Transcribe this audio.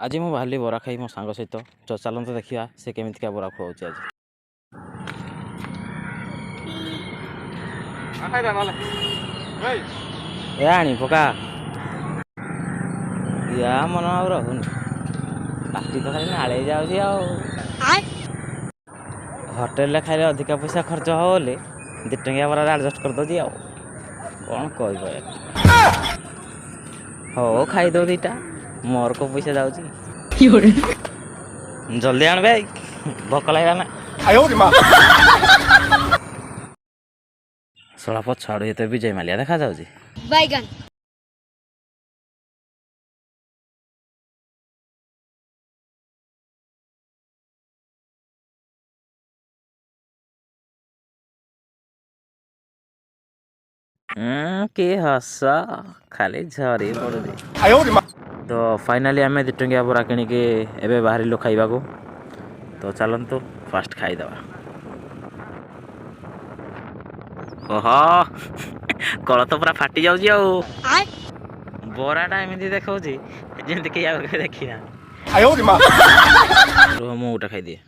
आज ମୁଁ ବାହାରିଲି ବରା ଖାଇ ମୋ ସାଙ୍ଗ ସହିତ। ଚାଲନ୍ତୁ ଦେଖିବା ସେ କେମିତିକା ବରା ଖୁଆଉଛି ଆଜି। ଏ ଆଣି ପକା ୟା ମନ ଆଉ ରହୁନି, ପାଟି ତ ଖାଲି ନାଳେଇ ଯାଉଛି ଆଉ। ହୋଟେଲରେ ଖାଇଲେ ଅଧିକା ପଇସା ଖର୍ଚ୍ଚ ହବ ବୋଲି 2 ଟଙ୍କିଆ ବରାରେ ଆଡ଼ଜଷ୍ଟ କରିଦେଉଛି ଆଉ କ'ଣ କହିବ। ହଉ ଖାଇଦେଉ 2ଟା, ମୋର କେଉଁ ପଇସା ଯାଉଛି। ଜଲ୍ଦି ଆଣବେ, ଭୋକ ଲାଗିଲା ନା। ଶଳା ପଛ ଆଡ଼ୁ ଏତେ ବିଜୟ ମାଲିଆ ଦେଖାଯାଉଛି। କି ହସ, ଖାଲି ଝରି ପଡୁଛି। ତ ଫାଇନାଲି ଆମେ 2 ଟଙ୍କିଆ ବରା କିଣିକି ଏବେ ବାହାରିଲୁ ଖାଇବାକୁ। ତ ଚାଲନ୍ତୁ ଫାଷ୍ଟ ଖାଇଦେବା। ଓହୋ, କଳ ତ ପୁରା ଫାଟି ଯାଉଛି ଆଉ। ବରାଟା ଏମିତି ଦେଖାଉଛି ଯେମିତି କେହି ଆଉ କେବେ ଦେଖିନାହାନ୍ତି। ରୁହ ମୁଁ ଗୋଟେ ଖାଇଦିଏ।